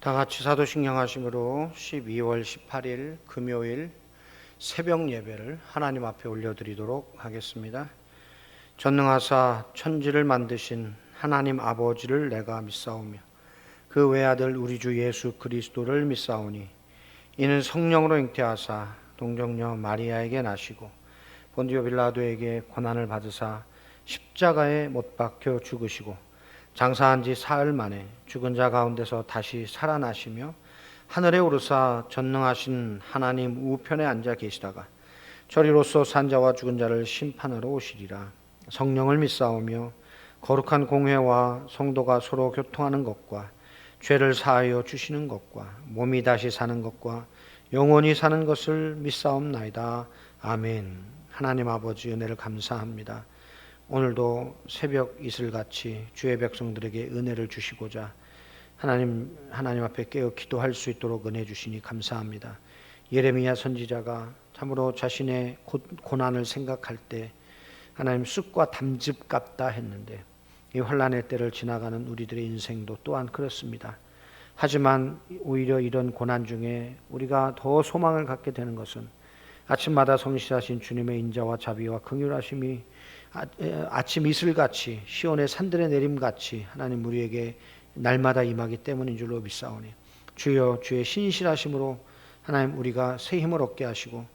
다 같이 사도신경 하심으로 12월 18일 금요일 새벽 예배를 하나님 앞에 올려드리도록 하겠습니다. 전능하사 천지를 만드신 하나님 아버지를 내가 믿사오며 그 외아들 우리 주 예수 그리스도를 믿사오니 이는 성령으로 잉태하사 동정녀 마리아에게 나시고 본디오 빌라도에게 고난을 받으사 십자가에 못 박혀 죽으시고 장사한 지 사흘 만에 죽은 자 가운데서 다시 살아나시며 하늘에 오르사 전능하신 하나님 우편에 앉아 계시다가 저리로서 산 자와 죽은 자를 심판하러 오시리라. 성령을 믿사오며 거룩한 공회와 성도가 서로 교통하는 것과 죄를 사하여 주시는 것과 몸이 다시 사는 것과 영원히 사는 것을 믿사옵나이다. 아멘. 하나님 아버지 은혜를 감사합니다. 오늘도 새벽 이슬같이 주의 백성들에게 은혜를 주시고자 하나님 앞에 깨어 기도할 수 있도록 은혜 주시니 감사합니다. 예레미야 선지자가 참으로 자신의 고난을 생각할 때 하나님 쑥과 담즙 같다 했는데 이 환난의 때를 지나가는 우리들의 인생도 또한 그렇습니다. 하지만 오히려 이런 고난 중에 우리가 더 소망을 갖게 되는 것은 아침마다 성실하신 주님의 인자와 자비와 긍휼하심이 아침 이슬같이 시온의 산들의 내림같이 하나님 우리에게 날마다 임하기 때문인 줄로 믿사오니 주여 주의 신실하심으로 하나님 우리가 새 힘을 얻게 하시고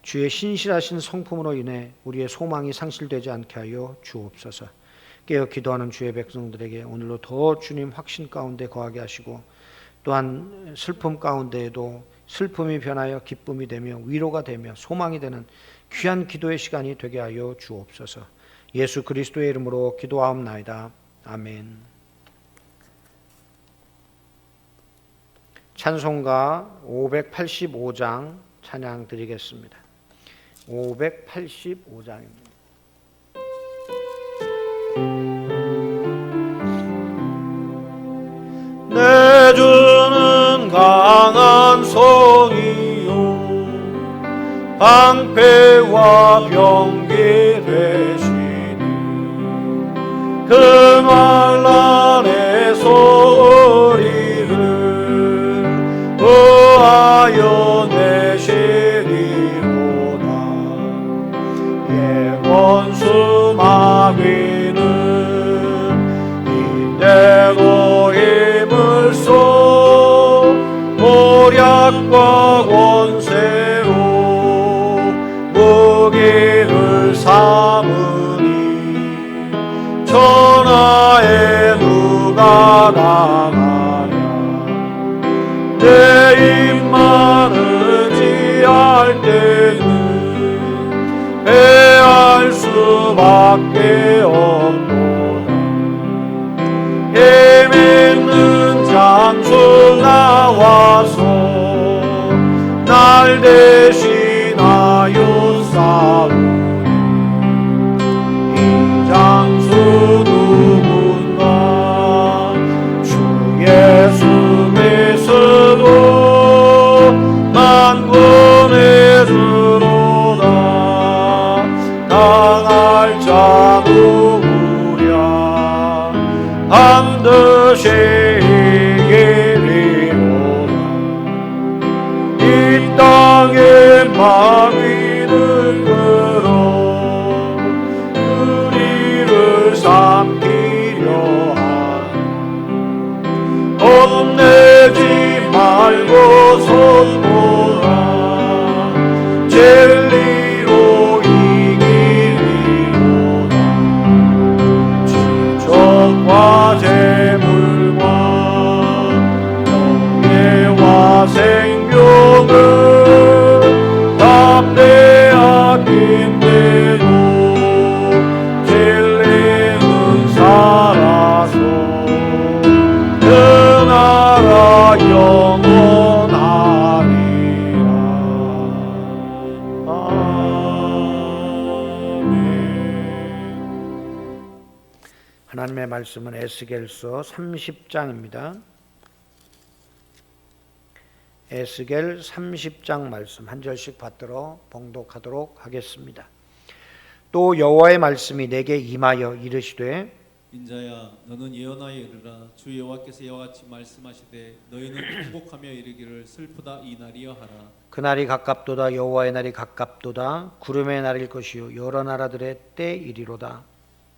주의 신실하신 성품으로 인해 우리의 소망이 상실되지 않게 하여 주옵소서. 깨어 기도하는 주의 백성들에게 오늘로 더 주님 확신 가운데 거하게 하시고 또한 슬픔 가운데에도 슬픔이 변하여 기쁨이 되며 위로가 되며 소망이 되는 귀한 기도의 시간이 되게 하여 주옵소서. 예수 그리스도의 이름으로 기도하옵나이다. 아멘. 찬송가 585장 찬양 드리겠습니다. 585장입니다. 내 주는 강한 성이요 방패와 병기 되시니 그 환난에서 우리를 구하여 내시리로다. 예 원수 마귀는 이때도 힘을 써 모략과 권세로 무기를 삼으니 천하에 누가 당하랴. 내 입만은 지할 때는 패할 수밖에 없도다. 힘 있는 장수 나와서 날 대신하여 싸우니 이 장수 누군가 주 예수 그리스도 만군의 주로다. 당할 자 누구랴 반드시 이기리로다. 이 땅의 마귀는 끌어 우리를 삼키려 하니 겁내지 말고 선포라. 진리로 이기리로다. 지적과 재물과 명예와 생명을 다 빼앗긴대도 진리는 살아서 그 나라 영원하리라. 아멘. 하나님의 말씀은 에스겔서 30장입니다. 에스겔 30장 말씀 한 절씩 받들어 봉독하도록 하겠습니다. 또 여호와의 말씀이 내게 임하여 이르시되 인자야 너는 예언하여 이르라 주 여호와께서 이와 같이 말씀하시되 너희는 통곡하며 이르기를 슬프다 이 날이여 하라. 그날이 가깝도다. 여호와의 날이 가깝도다. 구름의 날일 것이요 여러 나라들의 때이리로다.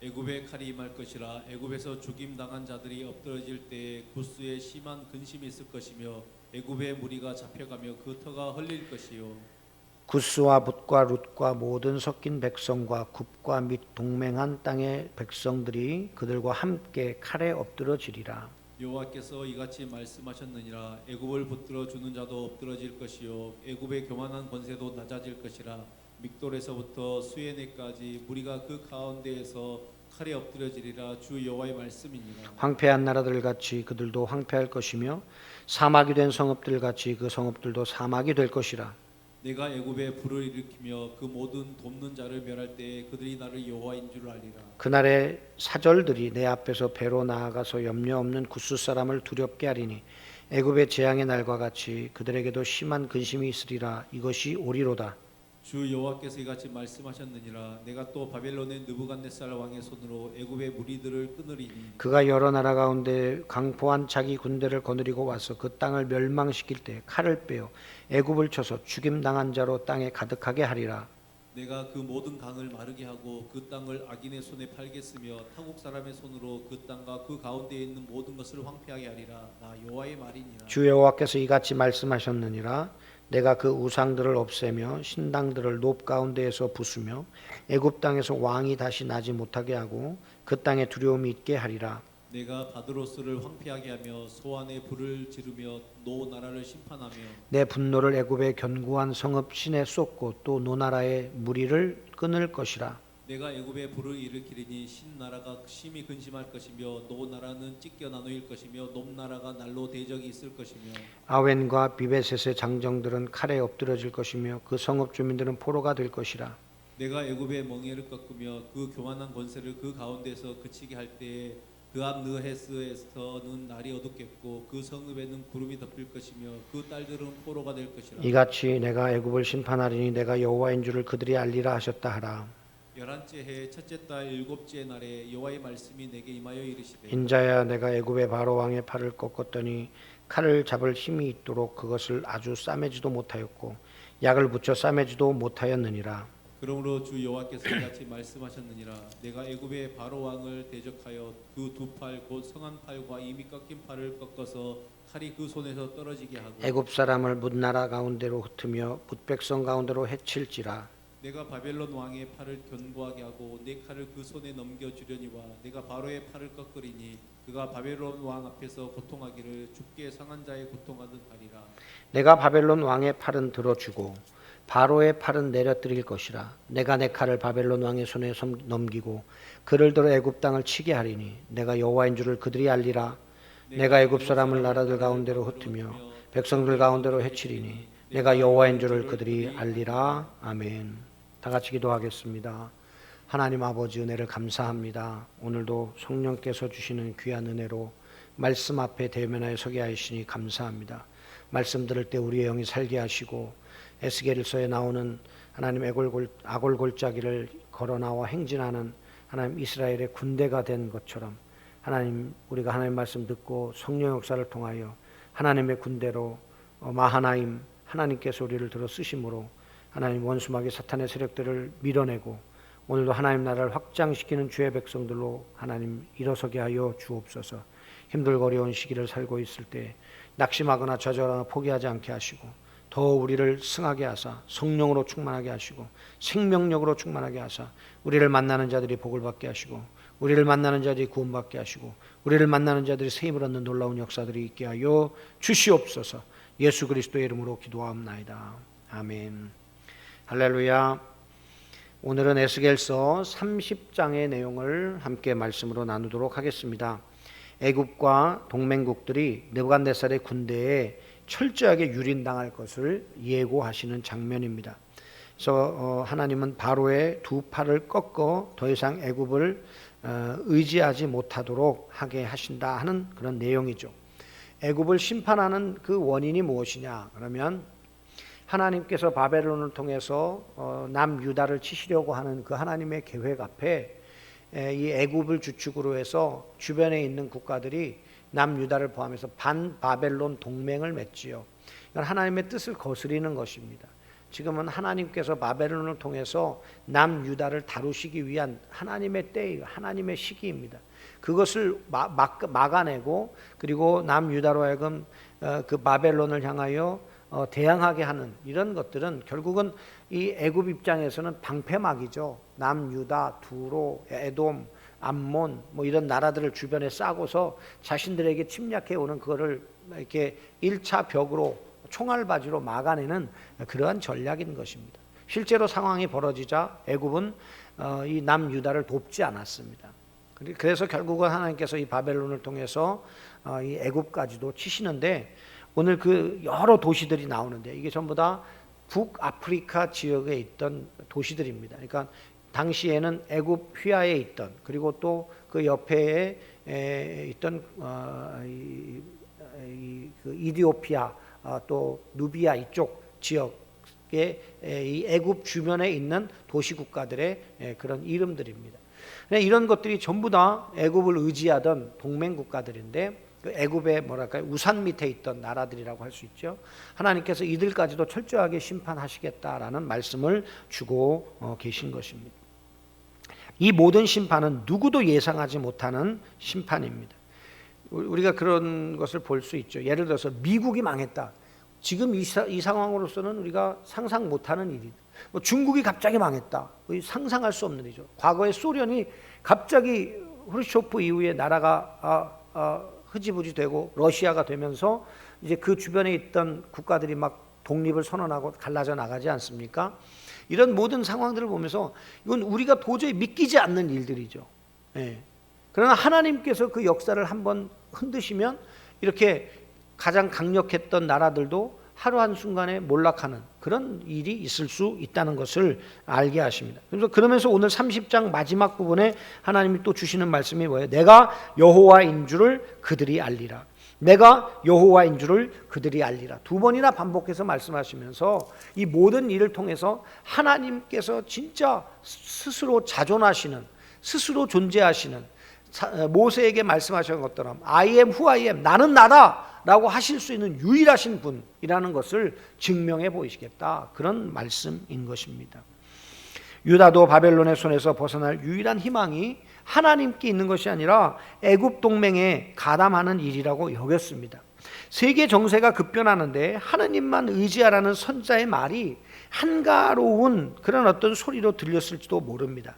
애굽의 칼이 임할 것이라. 애굽에서 죽임 당한 자들이 엎드러질 때에 구스에 심한 근심이 있을 것이며 애굽의 무리가 잡혀가며 그 터가 흘릴 것이요. 구스와 붓과 룻과 모든 섞인 백성과 굽과 및 동맹한 땅의 백성들이 그들과 함께 칼에 엎드러지리라. 여호와께서 이같이 말씀하셨느니라. 애굽을 붙들어 주는 자도 엎드러질 것이요 애굽의 교만한 권세도 낮아질 것이라. 믹돌에서부터 수에네까지 무리가 그 가운데에서 칼에 엎드려지리라. 주 여호와의 말씀이니라. 황폐한 나라들 같이 그들도 황폐할 것이며 사막이 된 성읍들 같이 그 성읍들도 사막이 될 것이라. 내가 애굽에 불을 일으키며 그 모든 돕는 자를 멸할 때에 그들이 나를 여호와인 줄 알리라. 그날에 사절들이 내 앞에서 배로 나아가서 염려 없는 구스 사람을 두렵게 하리니 애굽의 재앙의 날과 같이 그들에게도 심한 근심이 있으리라. 이것이 오리로다. 주 여호와께서 이같이 말씀하셨느니라. 내가 또 바벨론의 느부갓네살 왕의 손으로 애굽의 무리들을 끊으리니 그가 여러 나라 가운데 강포한 자기 군대를 거느리고 와서 그 땅을 멸망시킬 때 칼을 빼어 애굽을 쳐서 죽임당한 자로 땅에 가득하게 하리라. 내가 그 모든 강을 마르게 하고 그 땅을 악인의 손에 팔겠으며 타국 사람의 손으로 그 땅과 그 가운데에 있는 모든 것을 황폐하게 하리라. 나 여호와의 말이니라. 주 여호와께서 이같이 말씀하셨느니라. 내가 그 우상들을 없애며 신당들을 높 가운데에서 부수며 애굽 땅에서 왕이 다시 나지 못하게 하고 그 땅에 두려움이 있게 하리라. 내가 바드로스를 황폐하게 하며 소안에 불을 지르며 노 나라를 심판하며 내 분노를 애굽의 견고한 성읍 신에 쏟고 또 노나라의 무리를 끊을 것이라. 내가 애굽에 불을 일으키리니 신 나라가 심히 근심할 것이며 노 나라는 찢겨 나누일 것이며 높 나라가 날로 대적이 있을 것이며 아웬과 비베셋의 장정들은 칼에 엎드러질 것이며 그 성읍 주민들은 포로가 될 것이라. 내가 애굽의 멍에를 꺾으며 그 교만한 권세를 그 가운데서 그치게 할 때에 그 앞 느헤스에서는 날이 어둡겠고 그 성읍에는 구름이 덮일 것이며 그 딸들은 포로가 될 것이라. 이같이 내가 애굽을 심판하리니 내가 여호와인 줄을 그들이 알리라 하셨다 하라. 11째 해 첫째 달 7째 날에 여호와의 말씀이 내게 임하여 이르시되 인자야 내가 애굽의 바로 왕의 팔을 꺾었더니 칼을 잡을 힘이 있도록 그것을 아주 싸매지도 못하였고 약을 붙여 싸매지도 못하였느니라. 그러므로 주 여호와께서 이같이 말씀하셨느니라. 내가 애굽의 바로 왕을 대적하여 그 두 팔 곧 성한 팔과 이미 꺾인 팔을 꺾어서 칼이 그 손에서 떨어지게 하고 애굽 사람을 뭇나라 가운데로 흩으며 뭇백성 가운데로 해칠지라. 내가 바벨론 왕의 팔을 견고하게 하고 내 칼을 그 손에 넘겨주려니와 내가 바로의 팔을 꺾으리니 그가 바벨론 왕 앞에서 고통하기를 죽게 상한 자의 고통하듯 하리라. 내가 바벨론 왕의 팔은 들어주고 바로의 팔은 내려뜨릴 것이라. 내가 내 칼을 바벨론 왕의 손에 넘기고 그를 들어 애굽 땅을 치게 하리니 내가 여호와인 줄을 그들이 알리라. 내가 애굽 사람을 나라들 가운데로 흩으며 백성들 가운데로 해치리니 내가 여호와인 줄을 그들이 알리라. 아멘. 다 같이 기도하겠습니다. 하나님 아버지 은혜를 감사합니다. 오늘도 성령께서 주시는 귀한 은혜로 말씀 앞에 대면하여 서게 하시니 감사합니다. 말씀 들을 때 우리의 영이 살게 하시고 에스겔서에 나오는 하나님 아골골짜기를 걸어 나와 행진하는 하나님 이스라엘의 군대가 된 것처럼 하나님 우리가 하나님 말씀 듣고 성령 역사를 통하여 하나님의 군대로 마하나임 하나님께서 우리를 들어 쓰심으로 하나님 원수마귀 사탄의 세력들을 밀어내고 오늘도 하나님 나라를 확장시키는 주의 백성들로 하나님 일어서게 하여 주옵소서. 힘들고 어려운 시기를 살고 있을 때 낙심하거나 좌절하거나 포기하지 않게 하시고 더 우리를 승하게 하사 성령으로 충만하게 하시고 생명력으로 충만하게 하사 우리를 만나는 자들이 복을 받게 하시고 우리를 만나는 자들이 구원받게 하시고 우리를 만나는 자들이 세임을 얻는 놀라운 역사들이 있게 하여 주시옵소서. 예수 그리스도의 이름으로 기도하옵나이다. 아멘. 할렐루야. 오늘은 에스겔서 30장의 내용을 함께 말씀으로 나누도록 하겠습니다. 애굽과 동맹국들이 느부갓네살의 군대에 철저하게 유린당할 것을 예고하시는 장면입니다. 그래서 하나님은 바로의 두 팔을 꺾어 더 이상 애굽을 의지하지 못하도록 하게 하신다 하는 그런 내용이죠. 애굽을 심판하는 그 원인이 무엇이냐? 그러면 하나님께서 바벨론을 통해서 남유다를 치시려고 하는 그 하나님의 계획 앞에 이 애굽을 주축으로 해서 주변에 있는 국가들이 남유다를 포함해서 반바벨론 동맹을 맺지요. 이건 하나님의 뜻을 거스리는 것입니다. 지금은 하나님께서 바벨론을 통해서 남유다를 다루시기 위한 하나님의 때이고 하나님의 시기입니다. 그것을 막아내고 그리고 남유다로 하여금 그 바벨론을 향하여 대항하게 하는 이런 것들은 결국은 이 애굽 입장에서는 방패막이죠. 남유다, 두로, 에돔, 암몬 뭐 이런 나라들을 주변에 싸고서 자신들에게 침략해 오는 그거를 이렇게 1차 벽으로 총알바지로 막아내는 그러한 전략인 것입니다. 실제로 상황이 벌어지자 애굽은 이 남유다를 돕지 않았습니다. 그래서 결국은 하나님께서 이 바벨론을 통해서 이 애굽까지도 치시는데 오늘 그 여러 도시들이 나오는데 이게 전부 다 북아프리카 지역에 있던 도시들입니다. 그러니까 당시에는 애굽 휘하에 있던 그리고 또 그 옆에 있던 그 이디오피아 또 누비아 이쪽 지역의 이 애굽 주변에 있는 도시 국가들의 그런 이름들입니다. 이런 것들이 전부 다 애굽을 의지하던 동맹 국가들인데 그 애굽의 뭐랄까요 우산 밑에 있던 나라들이라고 할 수 있죠. 하나님께서 이들까지도 철저하게 심판하시겠다라는 말씀을 주고 계신 것입니다. 이 모든 심판은 누구도 예상하지 못하는 심판입니다. 우리가 그런 것을 볼 수 있죠. 예를 들어서 미국이 망했다. 지금 이 상황으로서는 우리가 상상 못하는 일이다. 뭐 중국이 갑자기 망했다. 상상할 수 없는 일이죠. 과거에 소련이 갑자기 후르쇼프 이후에 나라가 흐지부지 되고 러시아가 되면서 이제 그 주변에 있던 국가들이 막 독립을 선언하고 갈라져 나가지 않습니까? 이런 모든 상황들을 보면서 이건 우리가 도저히 믿기지 않는 일들이죠. 그러나 하나님께서 그 역사를 한번 흔드시면 이렇게 가장 강력했던 나라들도 하루 한순간에 몰락하는 그런 일이 있을 수 있다는 것을 알게 하십니다. 그래서 그러면서 오늘 30장 마지막 부분에 하나님이 또 주시는 말씀이 뭐예요? 내가 여호와인 줄을 그들이 알리라. 내가 여호와인 줄을 그들이 알리라. 두 번이나 반복해서 말씀하시면서 이 모든 일을 통해서 하나님께서 진짜 스스로 자존하시는 스스로 존재하시는 모세에게 말씀하신 것처럼 I am who I am 나는 나다 라고 하실 수 있는 유일하신 분이라는 것을 증명해 보이시겠다. 그런 말씀인 것입니다. 유다도 바벨론의 손에서 벗어날 유일한 희망이 하나님께 있는 것이 아니라 애굽 동맹에 가담하는 일이라고 여겼습니다. 세계 정세가 급변하는데 하나님만 의지하라는 선자의 말이 한가로운 그런 어떤 소리로 들렸을지도 모릅니다.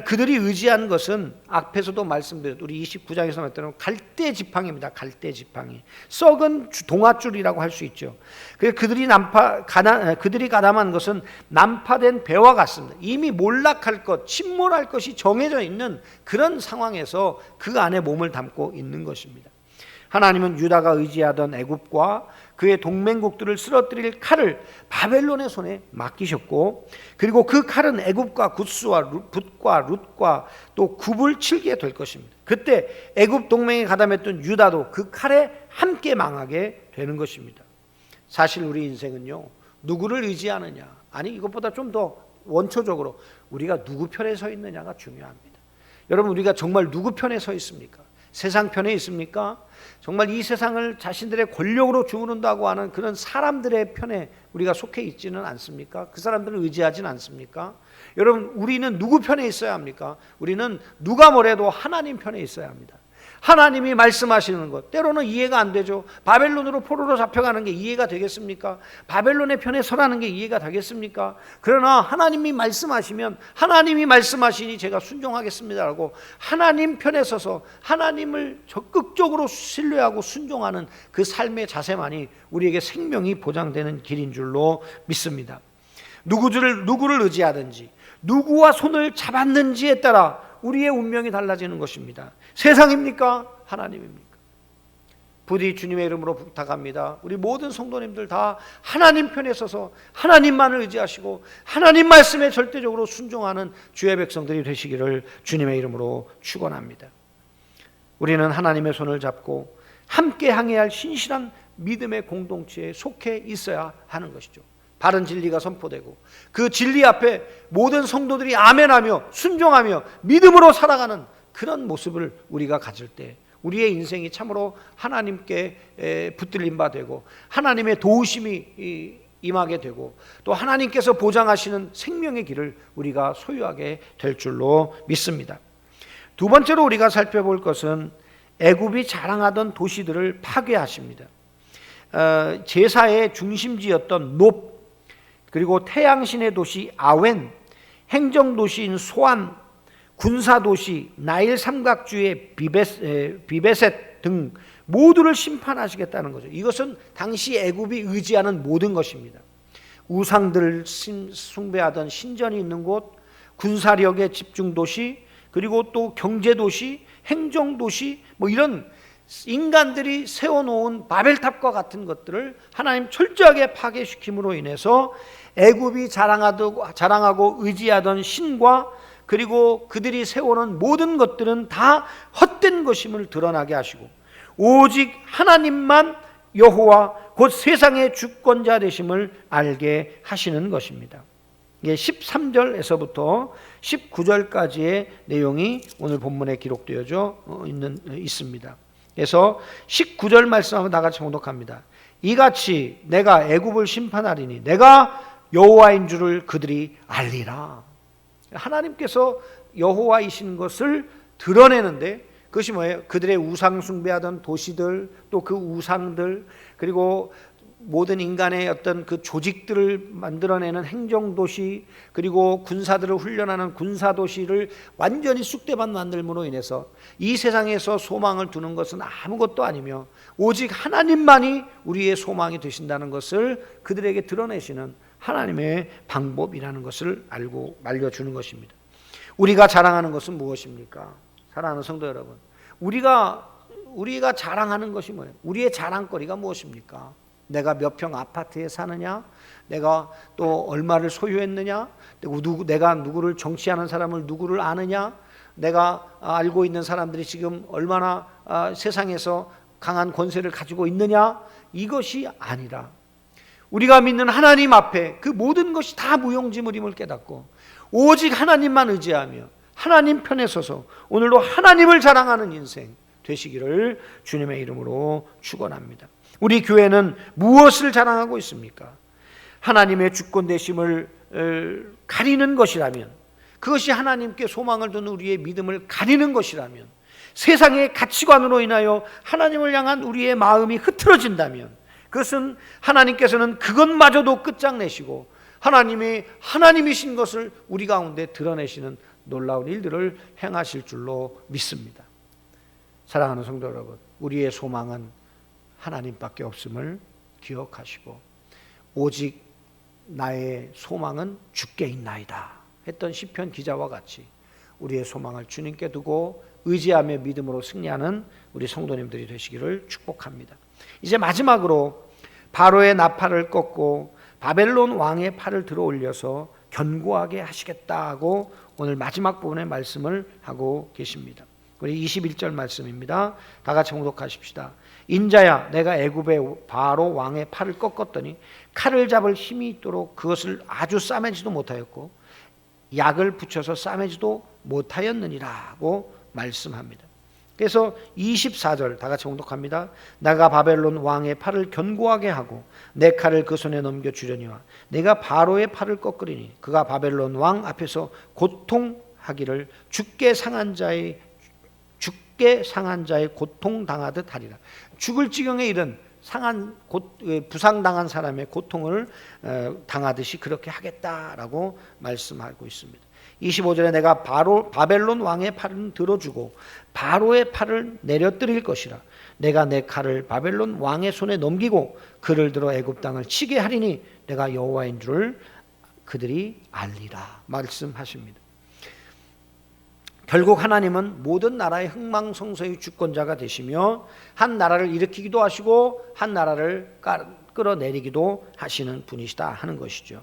그들이 의지한 것은 앞에서도 말씀드렸 우리 29장에서 말했던 갈대 지팡이입니다. 갈대 지팡이. 썩은 동아줄이라고 할 수 있죠. 그들이 가담한 것은 난파된 배와 같습니다. 이미 몰락할 것, 침몰할 것이 정해져 있는 그런 상황에서 그 안에 몸을 담고 있는 것입니다. 하나님은 유다가 의지하던 애굽과 그의 동맹국들을 쓰러뜨릴 칼을 바벨론의 손에 맡기셨고 그리고 그 칼은 애굽과 굿스와 붓과 룻과 또 굽을 치게 될 것입니다. 그때 애굽 동맹에 가담했던 유다도 그 칼에 함께 망하게 되는 것입니다. 사실 우리 인생은요 누구를 의지하느냐 아니 이것보다 좀 더 원초적으로 우리가 누구 편에 서 있느냐가 중요합니다. 여러분 우리가 정말 누구 편에 서 있습니까? 세상 편에 있습니까? 정말 이 세상을 자신들의 권력으로 주무른다고 하는 그런 사람들의 편에 우리가 속해 있지는 않습니까? 그 사람들을 의지하지는 않습니까? 여러분 우리는 누구 편에 있어야 합니까? 우리는 누가 뭐래도 하나님 편에 있어야 합니다. 하나님이 말씀하시는 것 때로는 이해가 안 되죠. 바벨론으로 포로로 잡혀가는 게 이해가 되겠습니까? 바벨론의 편에 서라는 게 이해가 되겠습니까? 그러나 하나님이 말씀하시면 하나님이 말씀하시니 제가 순종하겠습니다라고 하나님 편에 서서 하나님을 적극적으로 신뢰하고 순종하는 그 삶의 자세만이 우리에게 생명이 보장되는 길인 줄로 믿습니다. 누구를 의지하든지 누구와 손을 잡았는지에 따라 우리의 운명이 달라지는 것입니다. 세상입니까? 하나님입니까? 부디 주님의 이름으로 부탁합니다. 우리 모든 성도님들 다 하나님 편에 서서 하나님만을 의지하시고 하나님 말씀에 절대적으로 순종하는 주의 백성들이 되시기를 주님의 이름으로 축원합니다. 우리는 하나님의 손을 잡고 함께 항해할 신실한 믿음의 공동체에 속해 있어야 하는 것이죠. 바른 진리가 선포되고 그 진리 앞에 모든 성도들이 아멘하며 순종하며 믿음으로 살아가는 그런 모습을 우리가 가질 때 우리의 인생이 참으로 하나님께 붙들림 바 되고 하나님의 도우심이 임하게 되고 또 하나님께서 보장하시는 생명의 길을 우리가 소유하게 될 줄로 믿습니다. 두 번째로 우리가 살펴볼 것은 애굽이 자랑하던 도시들을 파괴하십니다. 제사의 중심지였던 높, 그리고 태양신의 도시 아웬, 행정도시인 소안, 군사도시 나일 삼각주의 비베셋 등 모두를 심판하시겠다는 거죠. 이것은 당시 애굽이 의지하는 모든 것입니다. 우상들 숭배하던 신전이 있는 곳, 군사력의 집중도시, 그리고 또 경제도시, 행정도시, 이런 인간들이 세워놓은 바벨탑과 같은 것들을 하나님 철저하게 파괴시킴으로 인해서 애굽이 자랑하고 의지하던 신과 그리고 그들이 세워놓은 모든 것들은 다 헛된 것임을 드러나게 하시고 오직 하나님만 여호와 곧 세상의 주권자 되심을 알게 하시는 것입니다. 이게 13절에서부터 19절까지의 내용이 오늘 본문에 기록되어져 있습니다. 그래서 19절 말씀 한번 다 같이 봉독합니다. 이같이 내가 애굽을 심판하리니 내가 여호와인 줄을 그들이 알리라. 하나님께서 여호와이신 것을 드러내는데 그것이 뭐예요? 그들의 우상 숭배하던 도시들, 또 그 우상들, 그리고 모든 인간의 어떤 그 조직들을 만들어내는 행정도시, 그리고 군사들을 훈련하는 군사도시를 완전히 쑥대밭 만들므로 인해서 이 세상에서 소망을 두는 것은 아무것도 아니며 오직 하나님만이 우리의 소망이 되신다는 것을 그들에게 드러내시는 하나님의 방법이라는 것을 알려주는 것입니다. 우리가 자랑하는 것은 무엇입니까? 사랑하는 성도 여러분, 우리가 자랑하는 것이 뭐예요? 우리의 자랑거리가 무엇입니까? 내가 몇 평 아파트에 사느냐? 내가 또 얼마를 소유했느냐? 내가 누구를 정치하는 사람을 누구를 아느냐? 내가 알고 있는 사람들이 지금 얼마나 세상에서 강한 권세를 가지고 있느냐? 이것이 아니라 우리가 믿는 하나님 앞에 그 모든 것이 다 무용지물임을 깨닫고 오직 하나님만 의지하며 하나님 편에 서서 오늘도 하나님을 자랑하는 인생 되시기를 주님의 이름으로 축원합니다. 우리 교회는 무엇을 자랑하고 있습니까? 하나님의 주권 되심을 가리는 것이라면, 그것이 하나님께 소망을 두는 우리의 믿음을 가리는 것이라면, 세상의 가치관으로 인하여 하나님을 향한 우리의 마음이 흐트러진다면 그것은 하나님께서는 그것마저도 끝장내시고 하나님이신 것을 우리 가운데 드러내시는 놀라운 일들을 행하실 줄로 믿습니다. 사랑하는 성도 여러분, 우리의 소망은 하나님밖에 없음을 기억하시고 오직 나의 소망은 주께 있나이다 했던 시편 기자와 같이 우리의 소망을 주님께 두고 의지하며 믿음으로 승리하는 우리 성도님들이 되시기를 축복합니다. 이제 마지막으로 바로의 나팔을 꺾고 바벨론 왕의 팔을 들어 올려서 견고하게 하시겠다고 오늘 마지막 부분의 말씀을 하고 계십니다. 우리 21절 말씀입니다. 다 같이 봉독하십시다. 인자야, 내가 애굽의 바로 왕의 팔을 꺾었더니 칼을 잡을 힘이 있도록 그것을 아주 싸매지도 못하였고 약을 붙여서 싸매지도 못하였느니라고 말씀합니다. 그래서 24절 다 같이 봉독합니다. 내가 바벨론 왕의 팔을 견고하게 하고 내 칼을 그 손에 넘겨주려니와 내가 바로의 팔을 꺾으리니 그가 바벨론 왕 앞에서 고통하기를 죽게 상한 자의 고통당하듯 하리라. 죽을 지경에 이른 부상당한 사람의 고통을 당하듯이 그렇게 하겠다라고 말씀하고 있습니다. 25절에 내가 바벨론 왕의 팔은 들어주고 바로의 팔을 내려뜨릴 것이라. 내가 내 칼을 바벨론 왕의 손에 넘기고 그를 들어 애굽 땅을 치게 하리니 내가 여호와인 줄을 그들이 알리라 말씀하십니다. 결국 하나님은 모든 나라의 흥망성쇠의 주권자가 되시며 한 나라를 일으키기도 하시고 한 나라를 끌어내리기도 하시는 분이시다 하는 것이죠.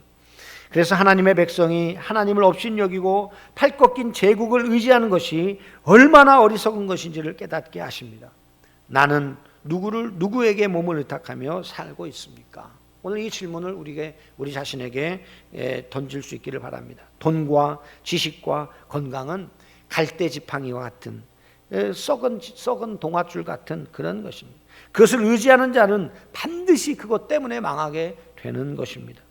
그래서 하나님의 백성이 하나님을 업신여기고 팔 꺾인 제국을 의지하는 것이 얼마나 어리석은 것인지를 깨닫게 하십니다. 나는 누구에게 몸을 의탁하며 살고 있습니까? 오늘 이 질문을 우리 자신에게 던질 수 있기를 바랍니다. 돈과 지식과 건강은 갈대지팡이와 같은 썩은 동아줄 같은 그런 것입니다. 그것을 의지하는 자는 반드시 그것 때문에 망하게 되는 것입니다.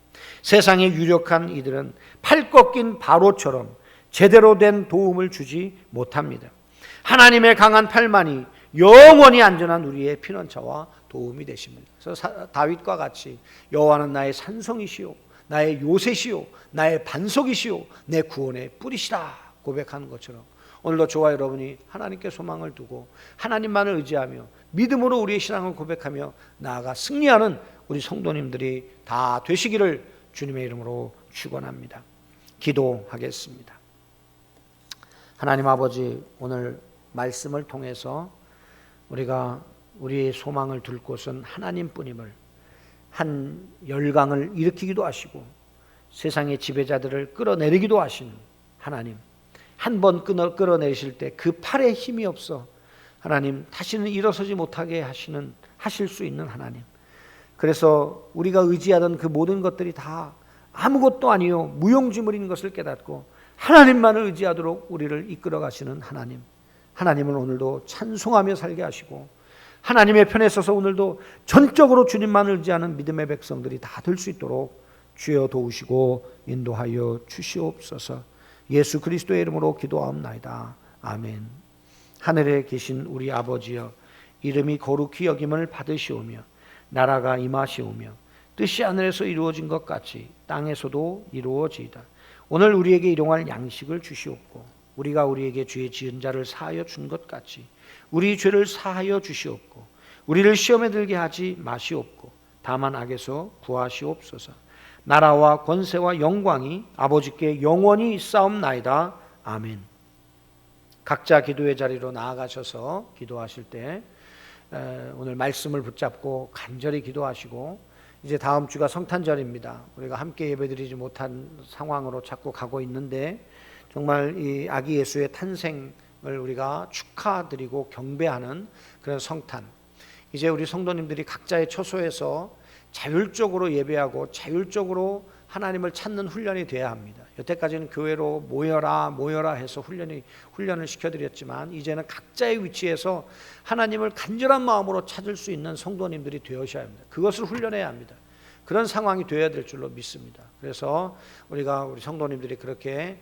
세상의 유력한 이들은 팔 꺾인 바로처럼 제대로 된 도움을 주지 못합니다. 하나님의 강한 팔만이 영원히 안전한 우리의 피난처와 도움이 되십니다. 그래서 다윗과 같이 여호와는 나의 산성이시오, 나의 요새시오, 나의 반석이시오, 내 구원의 뿌리시다 고백하는 것처럼 오늘도 저와 여러분이 하나님께 소망을 두고 하나님만을 의지하며 믿음으로 우리의 신앙을 고백하며 나아가 승리하는 우리 성도님들이 다 되시기를 주님의 이름으로 축원합니다. 기도하겠습니다. 하나님 아버지, 오늘 말씀을 통해서 우리가 우리의 소망을 둘 곳은 하나님뿐임을, 한 열강을 일으키기도 하시고 세상의 지배자들을 끌어내리기도 하시는 하나님, 한 번 끌어내리실 때 그 팔에 힘이 없어 하나님 다시는 일어서지 못하게 하실 수 있는 하나님, 그래서 우리가 의지하던 그 모든 것들이 다 아무것도 아니요 무용지물인 것을 깨닫고 하나님만을 의지하도록 우리를 이끌어 가시는 하나님, 하나님을 오늘도 찬송하며 살게 하시고 하나님의 편에 서서 오늘도 전적으로 주님만을 의지하는 믿음의 백성들이 다 될 수 있도록 주여 도우시고 인도하여 주시옵소서. 예수 그리스도의 이름으로 기도하옵나이다. 아멘. 하늘에 계신 우리 아버지여, 이름이 거룩히 여김을 받으시오며 나라가 임하시오며 뜻이 하늘에서 이루어진 것 같이 땅에서도 이루어지이다. 오늘 우리에게 일용할 양식을 주시옵고 우리가 우리에게 죄 지은 자를 사하여 준 것 같이 우리 죄를 사하여 주시옵고 우리를 시험에 들게 하지 마시옵고 다만 악에서 구하시옵소서. 나라와 권세와 영광이 아버지께 영원히 있사옵나이다. 아멘. 각자 기도의 자리로 나아가셔서 기도하실 때 오늘 말씀을 붙잡고 간절히 기도하시고, 이제 다음 주가 성탄절입니다. 우리가 함께 예배드리지 못한 상황으로 자꾸 가고 있는데 정말 이 아기 예수의 탄생을 우리가 축하드리고 경배하는 그런 성탄, 이제 우리 성도님들이 각자의 처소에서 자율적으로 예배하고 자율적으로 하나님을 찾는 훈련이 돼야 합니다. 여태까지는 교회로 모여라 해서 훈련을 시켜드렸지만 이제는 각자의 위치에서 하나님을 간절한 마음으로 찾을 수 있는 성도님들이 되어셔야 합니다. 그것을 훈련해야 합니다. 그런 상황이 되어야 될 줄로 믿습니다. 그래서 우리 성도님들이 그렇게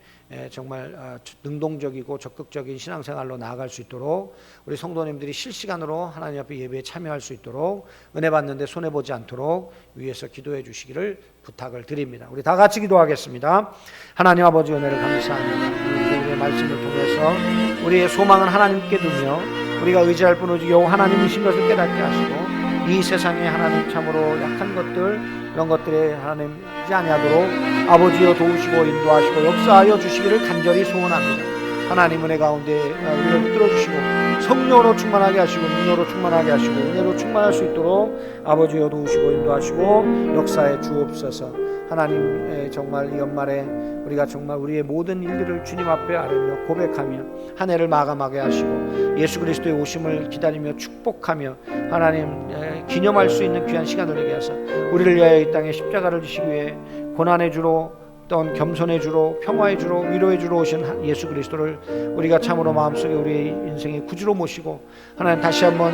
정말 능동적이고 적극적인 신앙생활로 나아갈 수 있도록, 우리 성도님들이 실시간으로 하나님 앞에 예배에 참여할 수 있도록, 은혜 받는데 손해보지 않도록 위에서 기도해 주시기를 부탁을 드립니다. 우리 다 같이 기도하겠습니다. 하나님 아버지, 은혜를 감사합니다. 오늘 말씀을 통해서 우리의 소망은 하나님께 두며 우리가 의지할 분 오직 여호와 하나님이신 것을 깨닫게 하시고, 이 세상에 하나님 참으로 약한 것들, 이런 것들에 하나님이지 아니하도록 아버지여 도우시고 인도하시고 역사하여 주시기를 간절히 소원합니다. 하나님 은혜 가운데 우리를 붙들어 주시고 성령으로 충만하게 하시고 능력으로 충만하게 하시고 은혜로 충만할 수 있도록 아버지여 도우시고 인도하시고 역사해 주옵소서. 하나님, 정말 이 연말에 우리가 정말 우리의 모든 일들을 주님 앞에 아뢰며 고백하며 한 해를 마감하게 하시고 예수 그리스도의 오심을 기다리며 축복하며 하나님 기념할 수 있는 귀한 시간을 되게 하사 우리를 위하여 이 땅에 십자가를 지시기 위해 고난의 주로 또한 겸손의 주로 평화의 주로 위로의 주로 오신 예수 그리스도를 우리가 참으로 마음속에 우리의 인생의 구주로 모시고 하나님 다시 한번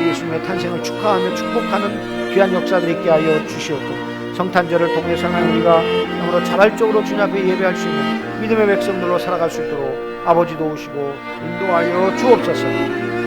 예수님의 탄생을 축하하며 축복하는 귀한 역사들이 있게 하여 주시옵고, 성탄절을 통해서 우리가 영으로 자발적으로 주님 앞에 예배할 수 있는 믿음의 백성들로 살아갈 수 있도록 아버지 도우시고 인도하여 주옵소서.